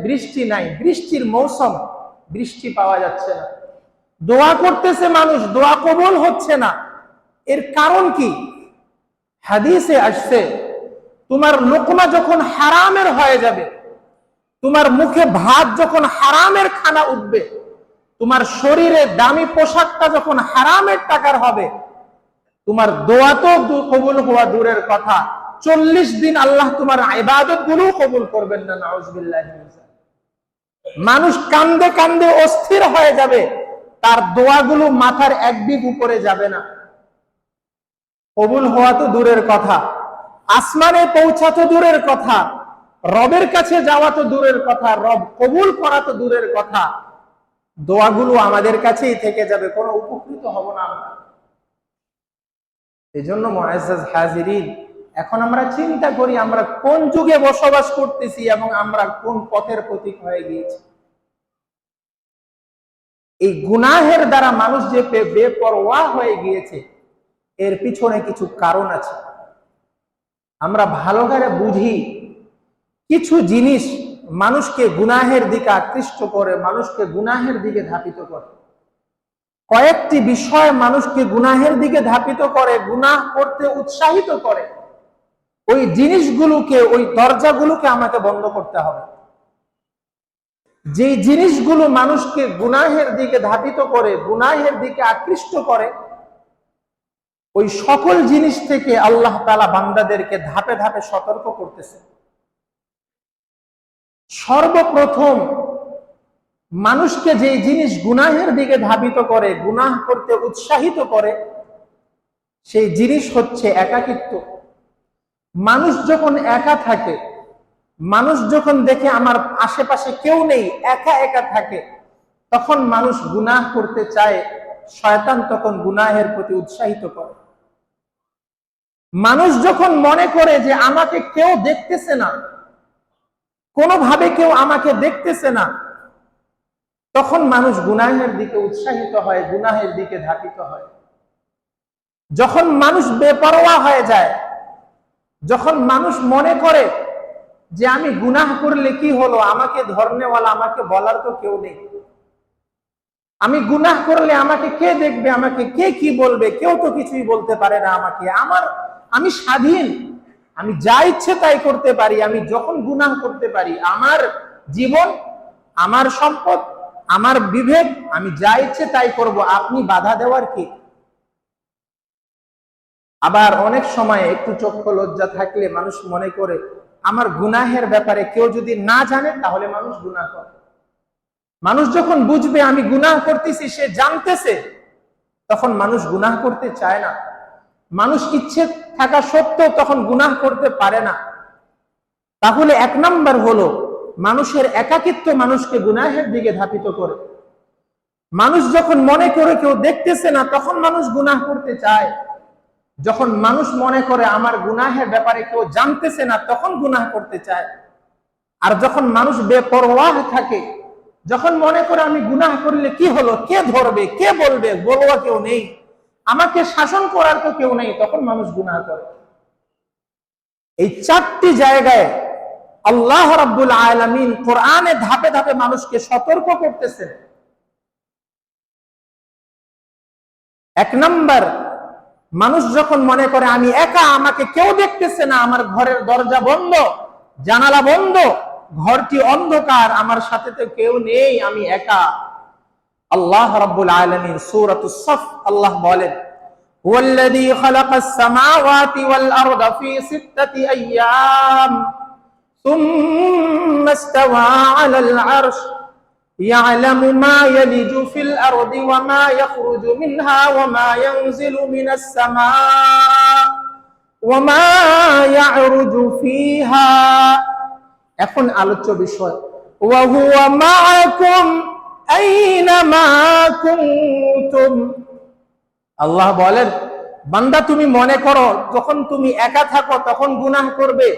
বৃষ্টি নাই, বৃষ্টির মৌসুম, বৃষ্টি পাওয়া যাচ্ছে না। দোয়া করতেছে মানুষ, দোয়া কবুল হচ্ছে না। এর কারণ কি? হাদিসে আসছে, তোমার লোকমা যখন হারামের হয়ে যাবে, তোমার মুখে ভাত যখন হারামের খানা উঠবে, তোমার শরীরে দামি পোশাকটা যখন হারামের টাকার হবে, তোমার দোয়া তো কবুল হওয়া দূরের কথা, 40 দিন আল্লাহ তোমার ইবাদত গুলো কবুল করবেন না। নাউজুবিল্লাহ। মানুষ কান্দে কান্দে অস্থির হয়ে যাবে, তার দোয়াগুলো মাথার এক বিঘ উপরে যাবে না। কবুল হওয়া তো দূরের কথা, আসমানে পৌঁছা তো দূরের কথা, রবের কাছে যাওয়া তো দূরের কথা, রব কবুল করা তো দূরের কথা, দোয়াগুলো আমাদের কাছেই থেকে যাবে, কোনো উপকৃত হব না আমরা। এই জন্য মুআজ্জাজ হাজিরিন, এখন আমরা চিন্তা করি আমরা কোন যুগে বসবাস করতেছি এবং আমরা কোন পথের প্রতীক হয়ে গিয়েছি। এই গুনাহের দ্বারা মানুষ যে বেপরোয়া হয়ে গিয়েছে, এর পিছনে কিছু কারণ আছে। আমরা ভালো করে বুঝি, কিছু জিনিস মানুষকে গুনাহের দিকে আকৃষ্ট করে, মানুষকে গুনাহের দিকে ধাপিত করে। কয়েকটি বিষয় মানুষকে গুনাহের দিকে ধাপিত করে, গুনাহ করতে উৎসাহিত করে। ওই জিনিসগুলোকে, ওই দরজাগুলোকে আমাকে বন্ধ করতে হবে। যে জিনিসগুলো মানুষকে গুনাহের দিকে ধাপিত করে, গুনাহের দিকে আকৃষ্ট করে, ওই সকল জিনিস থেকে আল্লাহ তাআলা বান্দাদেরকে ধাপে ধাপে সতর্ক করতেছে। সর্বপ্রথম মানুষকে যে জিনিস গুনাহের দিকে ধাবিত করে, গুনাহ করতে উৎসাহিত করে, সেই জিনিস হচ্ছে একাকিত্ব। মানুষ যখন একা থাকে, মানুষ যখন দেখে আমার আশেপাশে কেউ নেই, একা একা থাকে, তখন মানুষ গুনাহ করতে চায়, শয়তান তখন গুনাহের প্রতি উৎসাহিত করে। মানুষ যখন মনে করে যে আমাকে কেউ দেখতেছে না, কোনোভাবে কেউ আমাকে দেখতেছে না, তখন মানুষ গুনাহের দিকে উৎসাহিত হয়, গুনাহের দিকে ধাপিত হয়। যখন মানুষ বেপরোয়া হয়ে যায়, যখন মানুষ মনে করে যে আমি গুনাহ করলে কি হলো, আমাকে ধরনেওয়ালা, আমাকে বলার তো কেউ নেই, আমি গুনাহ করলে আমাকে কে দেখবে, আমাকে কে কি বলবে, কেউ তো কিছুই বলতে পারে না আমাকে, আমি স্বাধীন, আমি যা ইচ্ছে তাই করতে পারি, আমি যখন গুনাহ করতে পারি, আমার জীবন, আমার সম্পদ, আমার বিবেক, আমি যা ইচ্ছে তাই করব, আপনি বাধা দেওয়ার কি? আবার অনেক সময় একটু চক্ষু লজ্জা থাকলে মানুষ মনে করে আমার গুনাহের ব্যাপারে কেউ যদি না জানে তাহলে মানুষ গুনাহ করে। মানুষ যখন বুঝবে আমি গুনাহ করতেছি, সে জানতেছে, তখন মানুষ গুনাহ করতে চায় না। মানুষ ইচ্ছে থাকা সত্ত্বেও তখন গুনাহ করতে পারে না। তাহলে এক নাম্বার হলো, মানুষের একাকিত্ব মানুষকে গুনাহের দিকে ধাপিত করে। মানুষ যখন মনে করে কেউ দেখতেছে না, তখন মানুষ গুনাহ করতে চায়। যখন মানুষ মনে করে আমার গুনাহের ব্যাপারে কেউ জানতেছে না, তখন গুনাহ করতে চায়। আর যখন মানুষ বেপরোয়া থাকে, যখন মনে করে আমি গুনাহ করলে কি হলো, কে ধরবে, কে বলবে, বলবা কেউ নেই, আমাকে শাসন করার তো কেউ নেই, তখন মানুষ গুনাহ করে। এই 4টি জায়গায় আল্লাহ রাব্বুল আলামিন কোরআনে ধাপে ধাপে মানুষকে সতর্ক করতেছেন। এক নাম্বার, মানুষ যখন মনে করে আমি একা, আমাকে কেউ দেখতেছে না, আমার ঘরের দরজা বন্ধ, জানালা বন্ধ, ঘরটি অন্ধকার, আমার সাথে তো কেউ নেই, আমি একা। আল্লাহ রাব্বুল আলামিন সূরাতুস সাফ আল্লাহ বলেন, ওয়াল্লাযী খালাকাস সামাওয়াতি ওয়াল আরদা ফি 6 আইয়াম সুম্মা ইসতাওয়া আলাল আরশ يعلم ما يلج في الأرض وما يخرج منها وما ينزل من السماء وما يعرج فيها। এখন আলোচ্য বিষয়, وهو معكم أينما كنتم। আল্লাহ বলেন, বান্দা তুমি মনে করো যখন তুমি একা থাকো তখন গুনাহ করবে,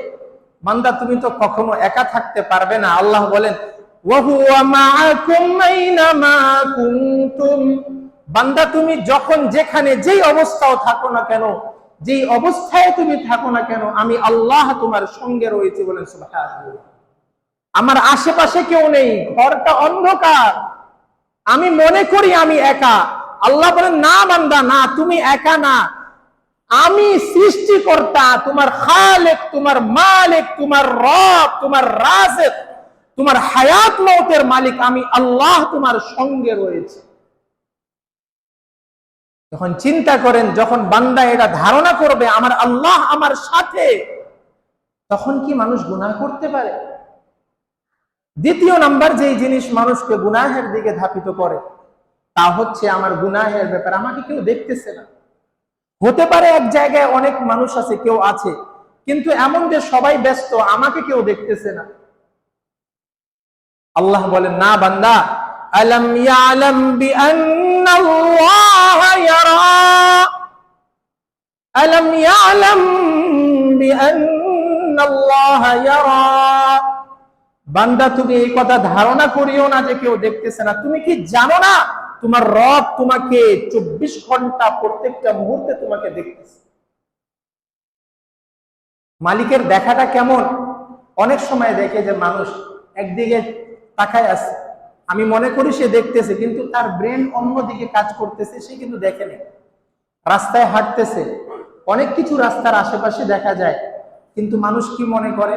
বান্দা তুমি তো কখনো একা থাকতে পারবে না। আল্লাহ বলেন, وَهُوَ مَعَكُمْ أَيْنَمَا كُنْتُمْ। বান্দা তুমি যখন যেখানে যেই অবস্থাও থাকো না কেন, যেই অবস্থায় তুমি থাকো না কেন, আমি আল্লাহ তোমার সঙ্গে রয়েছি। বলেন সুবহানাল্লাহ। আমার আশেপাশে কেউ নেই, ঘরটা অন্ধকার, আমি মনে করি আমি একা। আল্লাহ বলেন, না বান্দা, না, তুমি একা না, আমি সৃষ্টিকর্তা, তোমার খালেক, তোমার মালিক, তোমার রব, তোমার রাজিক, তোমার হায়াত মওতের মালিক আমি আল্লাহ তোমার সঙ্গে রয়েছে। যখন চিন্তা করেন, যখন বান্দা এটা ধারণা করবে আমার আল্লাহ আমার সাথে, তখন কি মানুষ গুনাহ করতে পারে? দ্বিতীয় নাম্বার যেই জিনিস মানুষকে গুনাহের দিকে ধাপিত করে তা হচ্ছে আমার গুনাহের ব্যাপারে আমাকে কেউ দেখতেছে না। হতে পারে এক জায়গায় অনেক মানুষ আছে, কেউ আছে, কিন্তু এমন যে সবাই ব্যস্ত, আমাকে কেউ দেখতেছে না। আল্লাহ বলেন, না বান্দা, আলাম ইয়ালাম বিআন্নাল্লাহ ইয়ারা, আলাম ইয়ালাম বিআন্নাল্লাহ ইয়ারা। বান্দা, তুমি এই কথা ধারণা করিও না যে কেউ দেখতেছে না। তুমি কি জানো না তোমার রব তোমাকে 24 ঘন্টা প্রত্যেকটা মুহূর্তে তোমাকে দেখতেছে। মালিকের দেখাটা কেমন? অনেক সময় দেখে যে মানুষ একদিকে তাকায় আছে, আমি মনে করি সে দেখতেছে, কিন্তু তার ব্রেন অন্যদিকে কাজ করতেছে, সে কিন্তু দেখে নেই। রাস্তায় হাঁটতেছে, অনেক কিছু রাস্তার আশেপাশে দেখা যায়, কিন্তু মানুষ কি মনে করে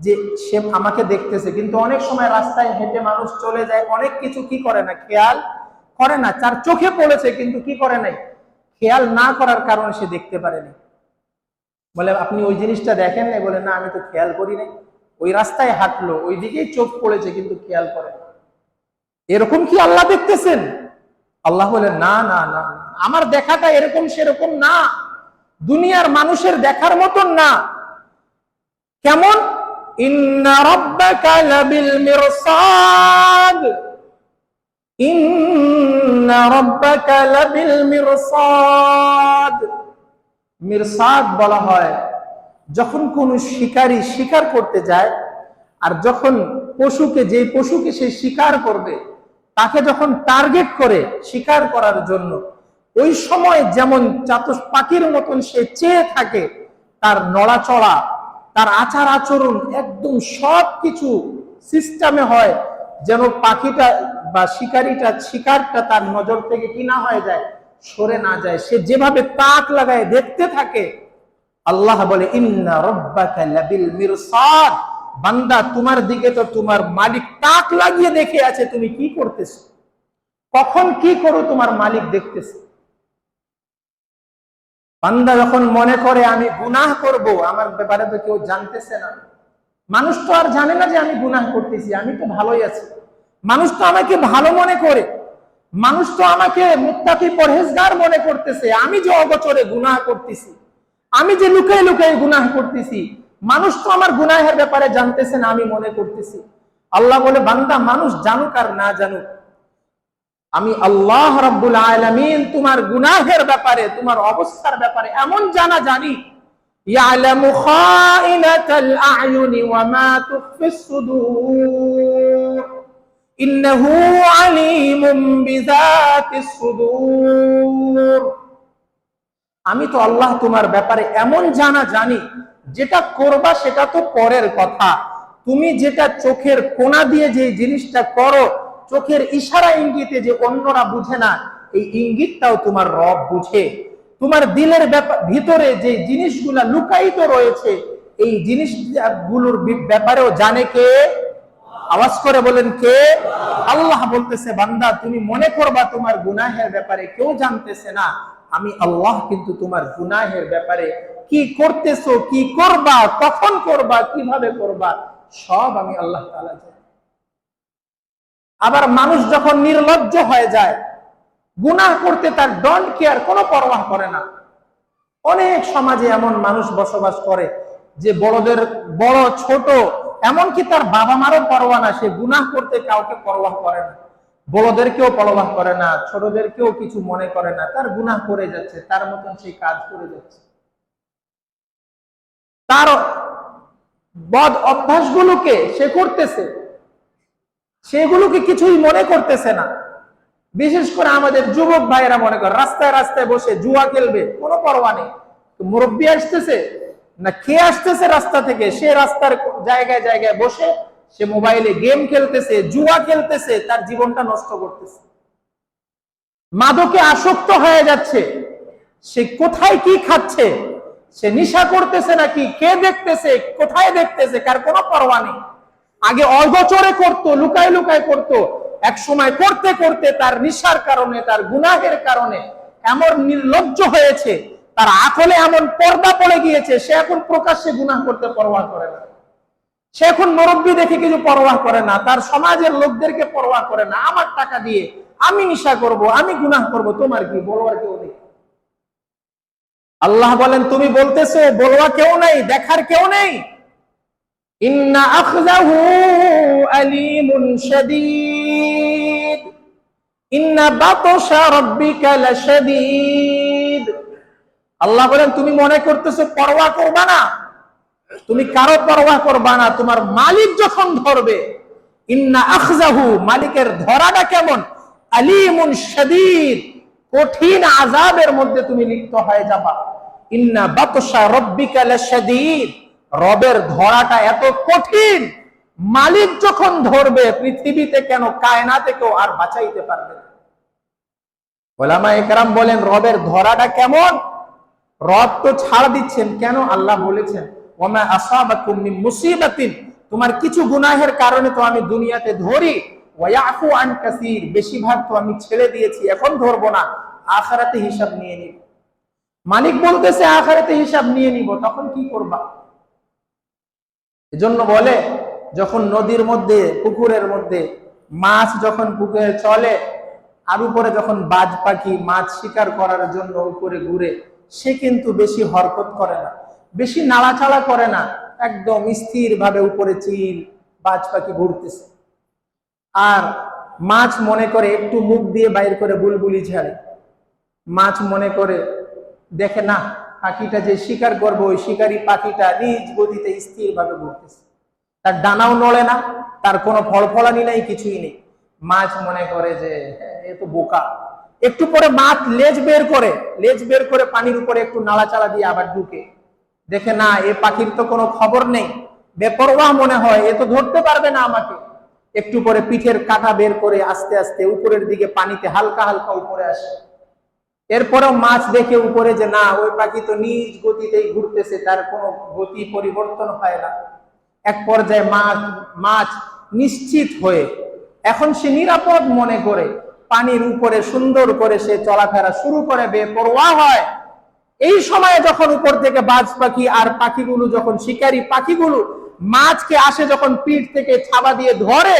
যে সে আমাকে দেখতেছে, কিন্তু অনেক সময় রাস্তায় হেঁটে মানুষ চলে যায়, অনেক কিছু কি করে না, খেয়াল করে না। তার চোখে পড়েছে কিন্তু কি করে নাই, খেয়াল না করার কারণে সে দেখতে পারেনি। বলে, আপনি ওই জিনিসটা দেখেন নাই? বলে, না, আমি তো খেয়াল করি নাই, ওই রাস্তায় হাঁটলো, ওই দিকেই চোখ পড়েছে, কিন্তু খেয়াল করে না। এরকম কি আল্লাহ দেখতেছেন? আল্লাহ বলে, না না না, আমার দেখাটা এরকম সেরকম না, দুনিয়ার মানুষের দেখার মতন না। কেমন? ইন্না রাব্বাকা লাবিল মিরসাদ, ইন্না রাব্বাকা লাবিল মিরসাদ। মিরসাদ বলা হয় যখন কোন শিকারী শিকার করতে যায়, আর যখন পশুকে, যে পশুকে সে শিকার করবে তাকে যখন টার্গেট করে শিকার করার জন্য, ওই সময় যেমন চাতক পাখির মতন সে চেয়ে থাকে, তার নড়াচড়া, তার আচার আচরণ, একদম সবকিছু সিস্টেমে হয় যেন পাখিটা বা শিকারীটা, শিকারটা তার নজর থেকে কি না হয়ে যায়, সরে না যায়। সে যেভাবে তাক লাগায় দেখতে থাকে, আল্লাহ বলে, ইন্না রাব্বাকা লাবিল মিরসাদ। বান্দা, তোমার দিকে তো তোমার মালিক তাক লাগিয়ে দেখে আছে, তুমি কি করতেছো, কখন কি করো তোমার মালিক দেখতেছে। বান্দা যখন মনে করে আমি গুনাহ করব, আমার ব্যাপারে তো কেউ জানতেছে না, মানুষ তো আর জানে না যে আমি গুনাহ করতেছি, আমি তো ভালোই আছি, মানুষ তো আমাকে ভালো মনে করে, মানুষ তো আমাকে মুত্তাকি পরহেজগার মনে করতেছে, আমি যে অগোচরে গুনাহ করতেছি, আমি যে লুকাই লুকাই গুনাহ করতেছি, মানুষ তো আমার গুনাহের ব্যাপারে জানতেছে না, আমি মনে করতেছি। আল্লাহ বলে, বান্দা, মানুষ জানুক আর না জানুক, আমি আল্লাহ রাব্বুল আলামিন তোমার গুনাহের ব্যাপারে, তোমার অবস্থার ব্যাপারে এমন জানা জানি। ইয়ালামু খাইনাতাল আ'য়ুনি ওয়া মা তুখফিস সুদূর, ইন্নাহু আলিমুম বিযাতিস সুদূর। আমি তো আল্লাহ তোমার ব্যাপারে এমন জানা জানি, যেটা করবা সেটা তো পরের কথা, তুমি যেটা চোখের কোণা দিয়ে যে জিনিসটা করো, চোখের ইশারা ইঙ্গিতে যে অন্যরা বুঝে না, এই ইঙ্গিতটাও তোমার রব বুঝে। তোমার দিলের ভিতরে যে জিনিসগুলা লুকায়িত রয়েছে, এই জিনিসগুলোর ব্যাপারেও জানে কে? আওয়াজ করে বলেন, কে? আল্লাহ বলতেছে, বান্দা, তুমি মনে করবা তোমার গুনাহের ব্যাপারে কেউ জানতেছে না, আমি আল্লাহ কিন্তু তোমার গুনাহের ব্যাপারে কি করতেছো, কি করবা, কখন করবা, কিভাবে করবা, সব আমি আল্লাহ তাআলা জানি। আবার মানুষ যখন নির্লজ্জ হয়ে যায়, গুনাহ করতে তার ডোন্ট কেয়ার, কোনো পরোয়া করে না। অনেক সমাজে এমন মানুষ বসবাস করে যে বড়দের বড় ছোট, এমনকি তার বাবা মারও পরোয়া না, সে গুনাহ করতে কাউকে পরোয়া করে না, বড়দেরকেও পরোয়া করে না, ছোটদেরকেও কিছু মনে করে না, তার গুনাহ করে যাচ্ছে, তার মতন সেই কাজ করে যাচ্ছে। তার বদ অভ্যাসগুলোকে সে করতেছে, সেগুলোকে কিছুই মনে করতেছে না। বিশেষ করে আমাদের যুবক ভাইয়েরা মনে করে রাস্তায় রাস্তায় বসে জুয়া খেলবে, কোনো পরোয়া নেই। মুরব্বী আসতেছে না কে আসতেছে রাস্তা থেকে, সে রাস্তার জায়গায় জায়গায় বসে সে মোবাইলে গেম খেলতেছে, জুয়া খেলতেছে, তার জীবনটা নষ্ট করতেছে। মাদকে আসক্ত হয়ে যাচ্ছে, সে কোথায় কি খাচ্ছে, সে নেশা করতেছে নাকি, কে দেখতেছে, কোথায় দেখতেছে, কার কোনো পরোয়া নেই। আগে অগোচরে করতো, লুকায় লুকায় করতো, এক সময় করতে করতে তার নেশার কারণে, তার গুনাহের কারণে এমন নির্লজ্জ হয়েছে, তার আকলে এমন পর্দা পড়ে গিয়েছে, সে এখন প্রকাশ্যে গুনাহ করতে পরোয়া করে না। সে এখন মুরব্বি দেখে কিছু পরোয়া করে না, তার সমাজের লোকদেরকে পরোয়া করে না। আমার টাকা দিয়ে আমি নেশা করব, আমি গুনাহ করব, তোমার কি, বলবার কেউ নেই। আল্লাহ বলেন, তুমি বলতেছো বলবা কেউ নেই, দেখার কেউ নেই। ইন্না আখযাহু আলীমুন শাদীদ, ইন্না বাতশা রাব্বিকা লাশাদীদ। আল্লাহ বলেন, তুমি মনে করতেছো পরোয়া করবা না, তুমি কারো পরোয়া করবা না, তোমার মালিক যখন ধরবে, ইন্না আখযাহু, মালিকের ধরাটা কেমন, আলীমুন শাদীদ, কঠিন আযাবের মধ্যে তুমি লিপ্ত হয়ে যাবা। ইন্না বাতশা রাব্বিকা লাশাদীদ, রবের ধরাটা এত কঠিন, মালিক যখন ধরবে, পৃথিবীতে কেন কায়নাতে কেউ আর বাঁচাইতে পারবে না। উলামায়ে কেরাম বলেন, রবের ধরাটা কেমন? রব তো ছাড় দিচ্ছেন, কেন? আল্লাহ বলেছেন, ওয়ামা আসাবাকুম মিন মুসিবাতিন, তোমার কিছু গুনাহের কারণে তো আমি দুনিয়াতে ধরি, ওয়া ইয়াফু আন কাসীর, বেশিরভাগ তো আমি ছেড়ে দিয়েছি, এখন ধরবো না, আখিরাতে হিসাব নিয়ে নিব। মালিক বলতেছে আখিরাতে হিসাব নিয়ে নিব, তখন কি করবা? এজন্য বলে, যখন নদীর মধ্যে, পুকুরের মধ্যে মাছ যখন পুকুরে চলে, আর উপরে যখন বাজ পাখি মাছ শিকার করার জন্য উপরে ঘুরে, সে কিন্তু বেশি হরকত করে না, বেশি নাড়াচাড়া করে না, একদম স্থির ভাবে উপরে চিল বাজ পাখি ঘুরতেছে। আর মাছ মনে করে একটু মুখ দিয়ে বাইর করে বুলবুলি ছাড়ে, মাছ মনে করে দেখে না পাখিটা যে শিকার করবে, ওই শিকারী পাখিটা নিজ গতিতে স্থির ভাবে ঘুরতেছে, তার ডানাও নড়ে না, তার কোনো ফলফলানি নাই, কিছুই নেই। মাছ মনে করে যে এ তো বোকা। একটু পরে মাছ লেজ বের করে পানির উপরে একটু নাড়াচাড়া দিয়ে আবার ঢুকে, দেখে না এ পাখির তো কোনো খবর নেই, বেপরোয়া মনে হয়, এ তো ধরতে পারবে না আমাকে। একটু পরে পিঠের কাঁটা বের করে আস্তে আস্তে উপরের দিকে পানিতে হালকা হালকা উপরে আসে। এরপরেও মাছ দেখে উপরে যে না, ওই পাখি তো নিজ গতিতেই ঘুরতেছে, তার কোনো গতি পরিবর্তন হয় না। এক পর্যায়ে মাছ নিশ্চিত হয়ে, এখন সে নিরাপদ মনে করে পানির উপরে সুন্দর করে সে চলাফেরা শুরু করে, বেপরোয়া হয়। এই সময়ে যখন উপর থেকে বাজ পাখি আর পাখিগুলো, যখন শিকারী পাখিগুলো মাছকে আসে, যখন পিঠ থেকে ছাবা দিয়ে ধরে,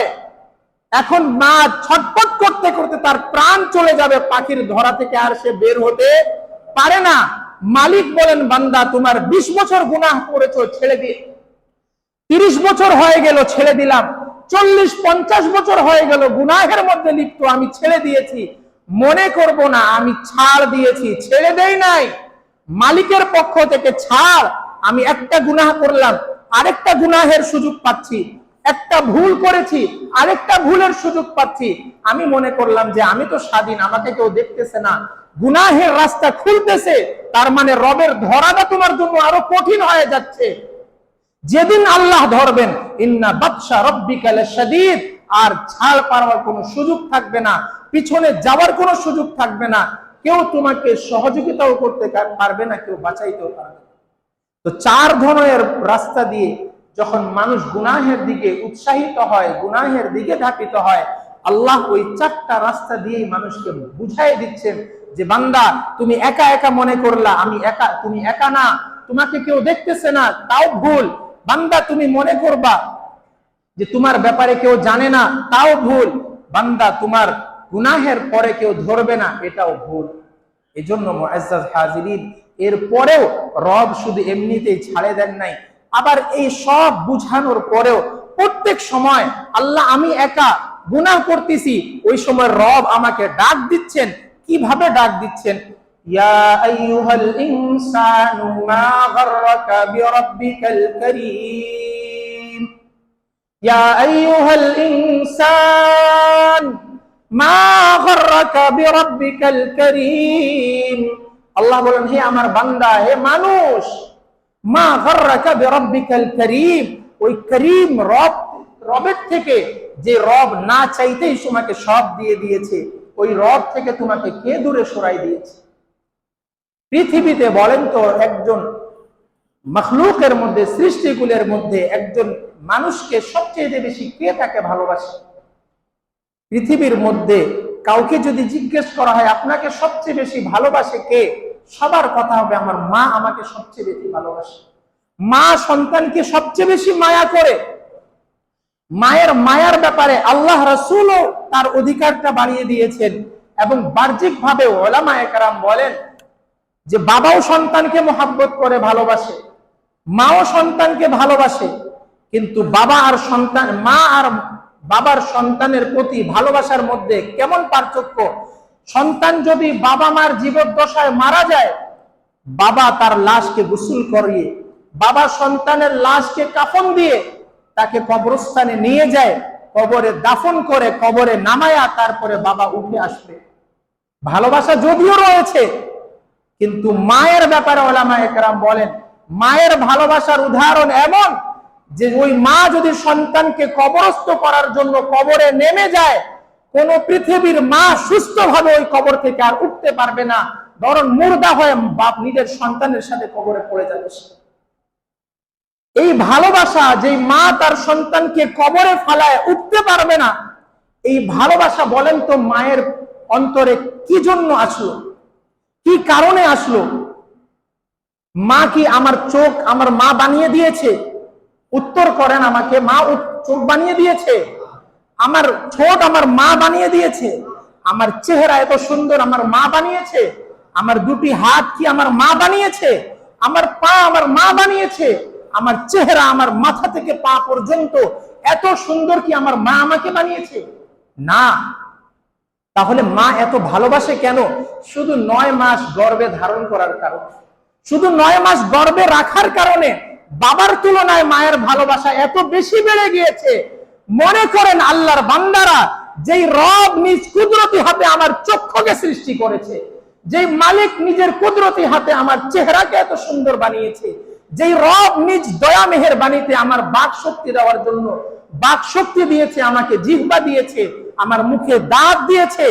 এখন মাছ ছটপট করতে করতে তার প্রাণ চলে যাবে, পাখির ধরা থেকে আর সে বের হতে পারে না। মালিক বলেন, বান্দা তোমার 20 বছর গুনাহ করেছো, ছেড়ে দিয়ে 30 বছর হয়ে গেল, ছেড়ে দিলাম, 40-50 বছর হয়ে গেল গুনাহের মধ্যে লিপ্ত, আমি ছেড়ে দিয়েছি, মনে করব না আমি ছাড় দিয়েছি, ছেড়ে দেই নাই। মালিকের পক্ষ থেকে ছাড়, আমি একটা গুনাহ করলাম, আরেকটা গুনাহের সুযোগ পাচ্ছি, একটা ভুল করেছি, আরেকটা ভুলের সুযোগ পাচ্ছি, আমি মনে করলাম যে আমি তো স্বাধীন, আমাকে কেউ দেখতেছে না, গুনাহের রাস্তা খুলতেছে, তার মানে রবের ধরাটা তোমার জন্য আরো কঠিন হয়ে যাচ্ছে। যেদিন আল্লাহ ধরবেন, ইন্না বাতশা রাব্বিকা লাশাদীদ, আর ছাড় পাওয়ার কোনো সুযোগ থাকবে না, পিছনে যাওয়ার কোনো সুযোগ থাকবে না, কেউ তোমাকে সহযোগিতাও করতে পারবে না, কেউ বাঁচাইতেও পারবে না। তো 4 ধরনের রাস্তা দিয়ে যখন মানুষ গুনাহের দিকে উৎসাহিত হয়, গুনাহের দিকে ধাপিত হয়, আল্লাহ ওই 4টা রাস্তা দিয়েই মানুষকে বুঝাই দিচ্ছেন যে বান্দা, তুমি একা একা মনে করলা, আমি একা, তুমি একা না, তোমাকে কেউ দেখতেছে না, তাও ভুল। বান্দা তুমি মনে করবা যে তোমার ব্যাপারে কেউ জানে না, তাও ভুল। বান্দা তোমার গুনাহের পরে কেউ ধরবে না, এটাও ভুল। এজন্য মুআজ্জাজ হাজিরিন, এর পরেও রব শুধু এমনিতেই ছাড়ে দেন নাই, আবার এই সব বুঝানোর পরেও প্রত্যেক সময় আল্লাহ আমি একা গুনাহ করতেছি, ওই সময় রব আমাকে ডাক দিচ্ছেন। কিভাবে ডাক দিচ্ছেন? ইয়া আইয়ুহাল ইনসানু মা গাররাকা বিরাব্বিকাল কারীম, ইয়া আইয়ুহাল ইনসান মা গাররাকা বিরাব্বিকাল কারীম। আল্লাহ বলেন, হে আমার বান্দা, হে মানুষ, মা গাররাকা বিরাব্বিকাল কারীম, ওই করিম রব, রবের থেকে, যে রব না চাইতেই তোমাকে সব দিয়ে দিয়েছে, ওই রব থেকে তোমাকে কে দূরে সরাই দিয়েছে? পৃথিবীতে বলেন তো, একজন মখলুকের মধ্যে, সৃষ্টিকুলের মধ্যে একজন মানুষকে সবচেয়ে বেশি কে তাকে ভালোবাসে? পৃথিবীর মধ্যে কাউকে যদি জিজ্ঞেস করা হয় আপনাকে সবচেয়ে বেশি ভালোবাসে কে, সবার কথা হবে আমার মা আমাকে সবচেয়ে বেশি ভালোবাসে। মা সন্তানকে সবচেয়ে বেশি মায়া করে। মায়ের মায়ার ব্যাপারে আল্লাহ রাসূলও তার অধিকারটা বাড়িয়ে দিয়েছেন, এবং বাহ্যিক ভাবে উলামায়ে কেরাম বলেন যে বাবাও সন্তানকে মহব্বত করে, ভালোবাসে, মাও সন্তানকে ভালোবাসে, কিন্তু বাবা আর সন্তান, মা আর বাবার সন্তানের প্রতি ভালোবাসার মধ্যে কেমন পার্থক্য? সন্তান যদি বাবা মার জীবদ্দশায় মারা যায়, বাবা তার লাশকে গোসল করিয়ে, বাবা সন্তানের লাশকে কাফন দিয়ে তাকে কবরস্থানে নিয়ে যায়, কবরে দাফন করে, কবরে নামায়া তারপরে বাবা উঠে আসবে। ভালোবাসা যদিও রয়েছে, কিন্তু মায়ের ব্যাপারে উলামায়ে কেরাম বলেন মায়ের ভালোবাসার উদাহরণ এমন যে ওই মা যদি সন্তানকে কবরস্থ করার জন্য কবরে নেমে যায়, কোন পৃথিবীর মা সুস্থভাবে ওই কবর থেকে আর উঠতে পারবে না, বরং মুর্দা হয়ে বাপ নিজের সন্তানের সাথে কবরে পড়ে যাবে। এই ভালোবাসা, যে মা তার সন্তানকে কবরে ফালায় উঠতে পারবে না, এই ভালোবাসা বলেন তো মায়ের অন্তরে কি জন্য আসলো, কি কারণে আসলো? মা কি আমার চোখ আমার মা বানিয়ে দিয়েছে? উত্তর করেন আমাকে। মা চোখ বানিয়ে দিয়েছে? আমার ঠোঁট আমার মা বানিয়ে দিয়েছে? আমার চেহারা এত সুন্দর আমার মা বানিয়েছে? আমার দুটি হাত কি আমার মা বানিয়েছে? আমার পা আমার মা বানিয়েছে? আমার চেহারা, আমার মাথা থেকে পা পর্যন্ত এত সুন্দর কি আমার মা আমাকে বানিয়েছে? না। তাহলে মা এত ভালোবাসে কেন? শুধু 9 মাস গর্ভে ধারণ করার কারণে, শুধু 9 মাস গর্ভে রাখার কারণে বাবার তুলনায় মায়ের ভালোবাসা এত বেশি বেড়ে গিয়েছে। মনে করেন আল্লাহর বান্দারা, যেই রব নিজ কুদরতি হাতে আমার চক্ষুকে সৃষ্টি করেছে, যেই মালিক নিজের কুদরতি হাতে আমার চেহারাকে এত সুন্দর বানিয়েছে, যেই রব নিজ দয়া মেহেরবানিতে আমার বাক শক্তি দেওয়ার জন্য বাক শক্তি দিয়েছে, আমাকে জিহ্বা দিয়েছে, আমার মুখে দাঁত দিয়েছে,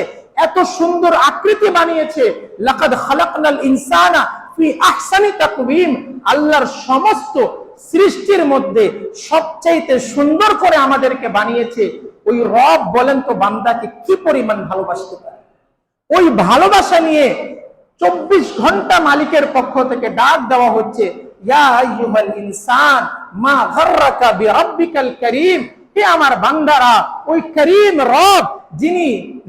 এত সুন্দর আকৃতি বানিয়েছে, লাকাদ খালাকনাল ইনসানা ফি আহসানি তাকওয়িম, আল্লাহর সমস্ত সৃষ্টির মধ্যে সবচাইতে সুন্দর করে আমাদেরকে বানিয়েছে। ওই রব বলেন তো বান্দাকে কি পরিমাণ ভালোবাসতে পারে? ওই ভালোবাসা নিয়ে 24 ঘন্টা মালিকের পক্ষ থেকে ডাক দেওয়া হচ্ছে, ইয়া আইয়ুহাল ইনসান মা গাররাকা বিরাব্বিকাল কারীম, হে আমার বান্দারা, ওই করিম রব যিনি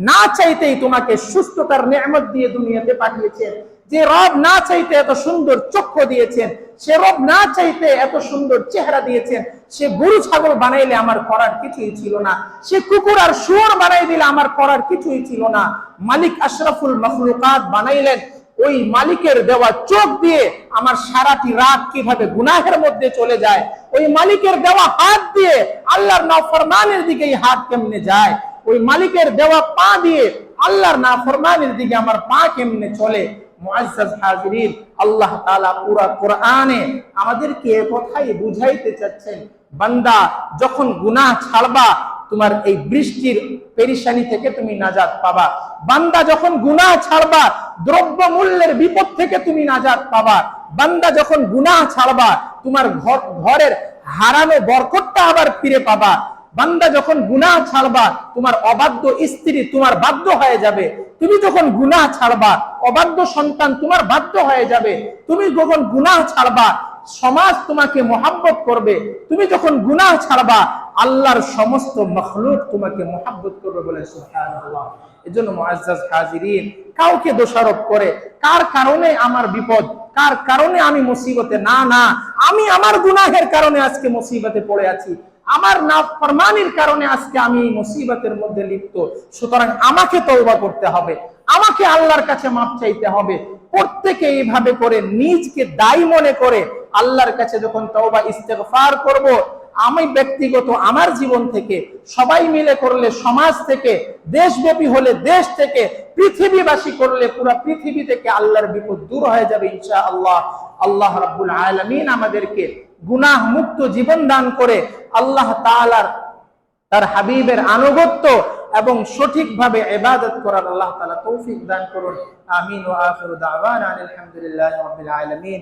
না চাইতেই তোমাকে সুস্থতার নেয়ামত দিয়ে দুনিয়াতে পাঠিয়েছেন, যে রব না চাইতে এত সুন্দর চক্ষু দিয়েছেন, সে রব না চাইতে এত সুন্দর চেহারা দিয়েছেন, সে গরু ছাগল বানাইলে আমার করার কিছুই ছিল না, সে কুকুর আর শুয়োর বানাই দিলে আমার করার কিছুই ছিল না। মালিক আশরাফুল মখলুকাত বানাইলেন, ওই মালিকের দেওয়া চোখ দিয়ে আমার সারাটি রাত কিভাবে গুনাহের মধ্যে চলে যায়, ওই মালিকের দেওয়া হাত দিয়ে আল্লাহর নাফরমানের দিকে এই হাত কেমনে যায়, ওই মালিকের দেওয়া পা দিয়ে আল্লাহর নাফরমানের দিকে আমার পা কেমনে চলে। মুআজ্জাজ হাজিরিন, আল্লাহ তাআলা পুরা কোরআনে আমাদেরকে এই কথাই বুঝাইতে চাচ্ছেন, বান্দা যখন গুনাহ ছাড়বা তোমার এই বৃষ্টির পেরেশানি থেকে তুমি নাজাত পাবা। বান্দা যখন গুনাহ ছাড়বা দ্রব্য মূল্যের বিপদ থেকে তুমি নাজাত পাবা। বান্দা যখন গুনাহ ছাড়বা তোমার ঘরের হারানো বরকতটা আবার ফিরে পাবা। বান্দা যখন গুনাহ ছাড়বা তোমার অবাধ্য স্ত্রী তোমার বাধ্য হয়ে যাবে। তুমি যখন গুনাহ ছাড়বা অবাধ্য সন্তান তোমার বাধ্য হয়ে যাবে। তুমি যখন গুনাহ ছাড়বা সমাজ তোমাকে মহব্বত করবে। তুমি যখন গুনাহ ছাড়বা আল্লাহর সমস্ত মখলুক তোমাকে মহব্বত করবে বলে সুবহানাল্লাহ। এজন্য মুআজ্জাজ হাজিরিন, কাউকে দোষারোপ করে কার কারণে আমার বিপদ, কার কারণে আমি মুসিবতে, না না, আমি আমার গুনাহের কারণে আজকে মুসিবতে পড়ে আছি, আমার নাফরমানির কারণে আজকে আমি এই মুসিবতের মধ্যে লিপ্ত। সুতরাং আমাকে তওবা করতে হবে, আমাকে আল্লাহর কাছে মাফ চাইতে হবে। প্রত্যেকে এইভাবে করে নিজকে দায়ী মনে করে আল্লাহর কাছে যখন তওবা ইস্তেগফার করব, আমি ব্যক্তিগত আমার জীবন থেকে, সবাই মিলে করলে সমাজ থেকে, দেশব্যাপী হলে দেশ থেকে, পৃথিবীবাসী করলে পুরো পৃথিবী থেকে আল্লাহর বিপদ দূর হয়ে যাবে ইনশাআল্লাহ। আল্লাহ রাব্বুল আলামিন আমাদেরকে গুনাহ মুক্ত জীবন দান করে আল্লাহ তাআলার তার হাবিবের আনুগত্য এবং সঠিকভাবে ইবাদত করার আল্লাহ তাআলা তৌফিক দান করুন। আমিন ওয়া আখিরু দাওয়ানা আলহামদুলিল্লাহি রাব্বিল আলামিন।